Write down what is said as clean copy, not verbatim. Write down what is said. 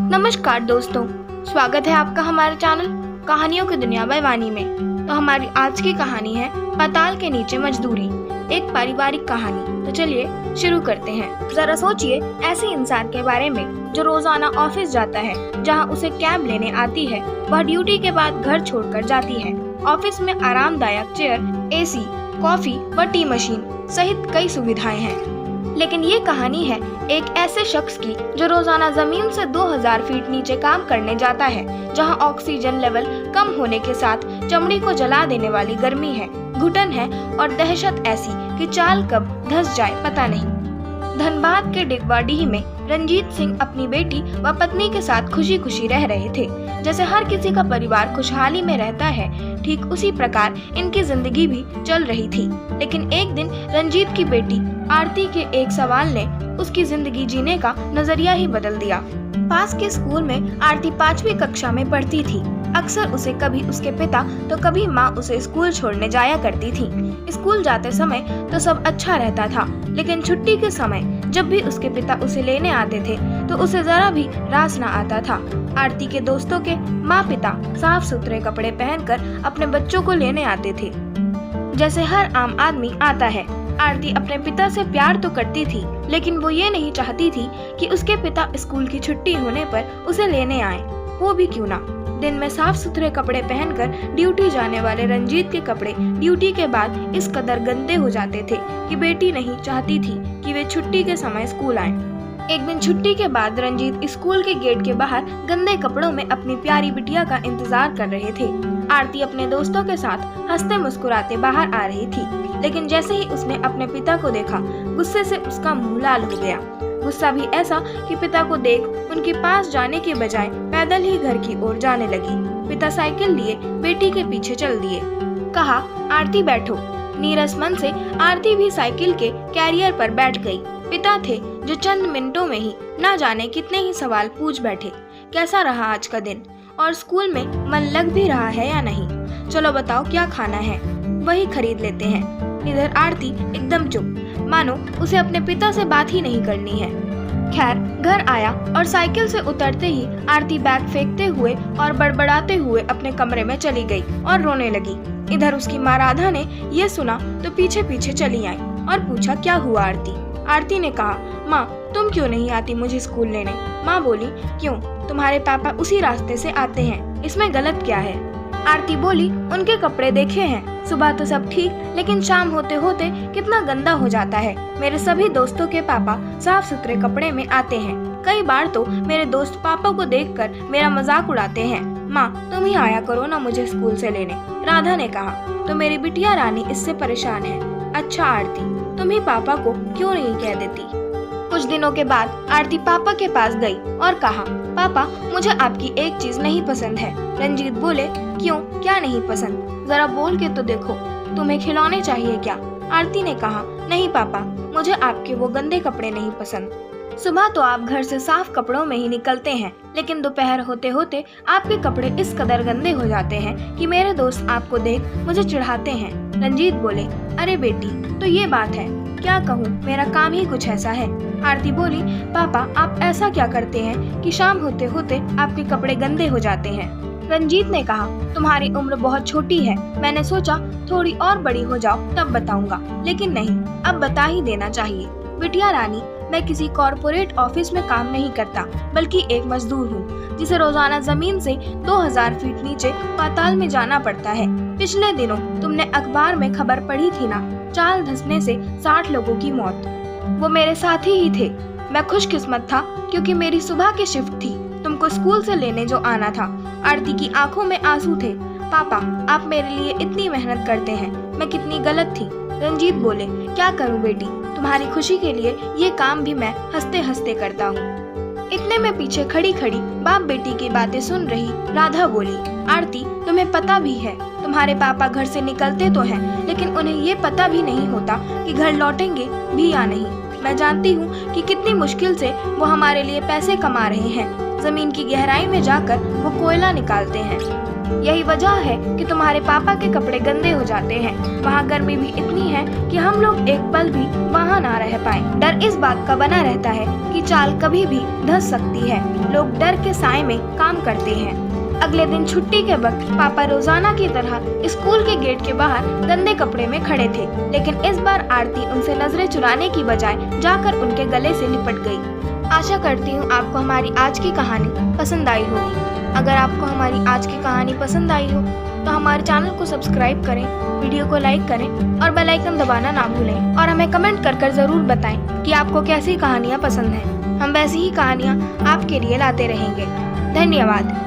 नमस्कार दोस्तों, स्वागत है आपका हमारे चैनल कहानियों की दुनिया बाय वानी में। तो हमारी आज की कहानी है पाताल के नीचे मजदूरी, एक पारिवारिक कहानी। तो चलिए शुरू करते हैं। जरा सोचिए ऐसे इंसान के बारे में जो रोजाना ऑफिस जाता है, जहां उसे कैब लेने आती है। वह ड्यूटी के बाद घर छोड़कर जाती है। ऑफिस में आरामदायक चेयर, एसी, कॉफी व टी मशीन सहित कई सुविधाएं हैं। लेकिन ये कहानी है एक ऐसे शख्स की जो रोजाना जमीन से 2000 फीट नीचे काम करने जाता है, जहां ऑक्सीजन लेवल कम होने के साथ चमड़ी को जला देने वाली गर्मी है, घुटन है और दहशत ऐसी कि चाल कब धंस जाए पता नहीं। धनबाद के डिगवाडीह में रंजीत सिंह अपनी बेटी व पत्नी के साथ खुशी खुशी रह रहे थे। जैसे हर किसी का परिवार खुशहाली में रहता है, ठीक उसी प्रकार इनकी जिंदगी भी चल रही थी। लेकिन एक दिन रंजीत की बेटी आरती के एक सवाल ने उसकी जिंदगी जीने का नजरिया ही बदल दिया। पास के स्कूल में आरती 5वीं कक्षा में पढ़ती थी। अक्सर उसे कभी उसके पिता तो कभी माँ उसे स्कूल छोड़ने जाया करती थी। स्कूल जाते समय तो सब अच्छा रहता था, लेकिन छुट्टी के समय जब भी उसके पिता उसे लेने आते थे तो उसे जरा भी रास न आता था। आरती के दोस्तों के माँ पिता साफ सुथरे कपड़े पहनकर अपने बच्चों को लेने आते थे, जैसे हर आम आदमी आता है। आरती अपने पिता से प्यार तो करती थी, लेकिन वो ये नहीं चाहती थी कि उसके पिता स्कूल की छुट्टी होने पर उसे लेने आए, वो भी क्यों ना। दिन में साफ सुथरे कपड़े पहनकर ड्यूटी जाने वाले रंजीत के कपड़े ड्यूटी के बाद इस कदर गंदे हो जाते थे कि बेटी नहीं चाहती थी कि वे छुट्टी के समय स्कूल आएं। एक दिन छुट्टी के बाद रंजीत स्कूल के गेट के बाहर गंदे कपड़ों में अपनी प्यारी बिटिया का इंतजार कर रहे थे। आरती अपने दोस्तों के साथ हंसते मुस्कुराते बाहर आ रही थी, लेकिन जैसे ही उसने अपने पिता को देखा, गुस्से से उसका मुंह लाल हो गया। गुस्सा भी ऐसा कि पिता को देख उनके पास जाने के बजाय पैदल ही घर की ओर जाने लगी। पिता साइकिल लिए बेटी के पीछे चल दिए। कहा, आरती बैठो। नीरस मन से आरती भी साइकिल के कैरियर पर बैठ गई। पिता थे जो चंद मिनटों में ही ना जाने कितने ही सवाल पूछ बैठे। कैसा रहा आज का दिन, और स्कूल में मन लग भी रहा है या नहीं? चलो बताओ क्या खाना है, वही खरीद लेते हैं। इधर आरती एकदम चुप, मानो उसे अपने पिता से बात ही नहीं करनी है। खैर घर आया और साइकिल से उतरते ही आरती बैग फेंकते हुए और बड़बड़ाते हुए अपने कमरे में चली गई और रोने लगी। इधर उसकी माँ राधा ने ये सुना तो पीछे पीछे चली आई और पूछा, क्या हुआ आरती? आरती ने कहा, माँ तुम क्यों नहीं आती मुझे स्कूल लेने? माँ बोली, क्यों, तुम्हारे पापा उसी रास्ते से आते हैं, इसमें गलत क्या है? आरती बोली, उनके कपड़े देखे हैं, सुबह तो सब ठीक, लेकिन शाम होते होते कितना गंदा हो जाता है। मेरे सभी दोस्तों के पापा साफ सुथरे कपड़े में आते हैं। कई बार तो मेरे दोस्त पापा को देखकर मेरा मजाक उड़ाते हैं। माँ तुम ही आया करो ना मुझे स्कूल से लेने। राधा ने कहा, तो मेरी बिटिया रानी इससे परेशान है। अच्छा आरती, तुम ही पापा को क्यों नहीं कह देती? कुछ दिनों के बाद आरती पापा के पास गई और कहा, पापा मुझे आपकी एक चीज नहीं पसंद है। रंजीत बोले, क्यों, क्या नहीं पसंद? जरा बोल के तो देखो, तुम्हें खिलौने चाहिए क्या? आरती ने कहा, नहीं पापा, मुझे आपके वो गंदे कपड़े नहीं पसंद। सुबह तो आप घर से साफ कपड़ों में ही निकलते हैं, लेकिन दोपहर होते होते आपके कपड़े इस कदर गंदे हो जाते हैं कि मेरे दोस्त आपको देख मुझे चिढ़ाते हैं। रंजीत बोले, अरे बेटी तो ये बात है, क्या कहूँ, मेरा काम ही कुछ ऐसा है। आरती बोली, पापा आप ऐसा क्या करते हैं कि शाम होते होते आपके कपड़े गंदे हो जाते हैं? रंजीत ने कहा, तुम्हारी उम्र बहुत छोटी है, मैंने सोचा थोड़ी और बड़ी हो जाओ तब बताऊंगा, लेकिन नहीं, अब बता ही देना चाहिए। बिटिया रानी, मैं किसी कॉर्पोरेट ऑफिस में काम नहीं करता, बल्कि एक मजदूर हूँ, जिसे रोजाना जमीन से 2000 फीट नीचे पाताल में जाना पड़ता है। पिछले दिनों तुमने अखबार में खबर पढ़ी थी ना, चाल धंसने से 60 लोगों की मौत। वो मेरे साथी ही थे। मैं खुशकिस्मत था क्योंकि मेरी सुबह की शिफ्ट थी, तुमको स्कूल से लेने जो आना था। आरती की आंखों में आंसू थे। पापा आप मेरे लिए इतनी मेहनत करते हैं, मैं कितनी गलत थी। रंजीत बोले, क्या करूं बेटी, तुम्हारी खुशी के लिए ये काम भी मैं हंसते हंसते करता हूँ। इतने में पीछे खड़ी खड़ी बाप बेटी की बातें सुन रही राधा बोली, आरती तुम्हें पता भी है, तुम्हारे पापा घर से निकलते तो हैं, लेकिन उन्हें ये पता भी नहीं होता कि घर लौटेंगे भी या नहीं। मैं जानती हूँ कि कितनी मुश्किल से वो हमारे लिए पैसे कमा रहे हैं। जमीन की गहराई में जाकर वो कोयला निकालते हैं। यही वजह है कि तुम्हारे पापा के कपड़े गंदे हो जाते हैं। वहाँ गर्मी भी इतनी है कि हम लोग एक पल भी वहाँ ना रह पाए। डर इस बात आशंका बना रहता है कि चाल कभी भी धंस सकती है। लोग डर के साए में काम करते हैं। अगले दिन छुट्टी के वक्त पापा रोजाना की तरह स्कूल के गेट के बाहर गंदे कपड़े में खड़े थे, लेकिन इस बार आरती उनसे नजरें चुराने की बजाय जाकर उनके गले से लिपट गई। आशा करती हूँ आपको हमारी आज की कहानी पसंद आई होगी। अगर आपको हमारी आज की कहानी पसंद आई हो तो हमारे चैनल को सब्सक्राइब करें, वीडियो को लाइक करें और बेल आइकन दबाना ना भूलें। और हमें कमेंट कर जरूर बताएं कि आपको कैसी कहानियाँ पसंद हैं। हम वैसी ही कहानियाँ आपके लिए लाते रहेंगे। धन्यवाद।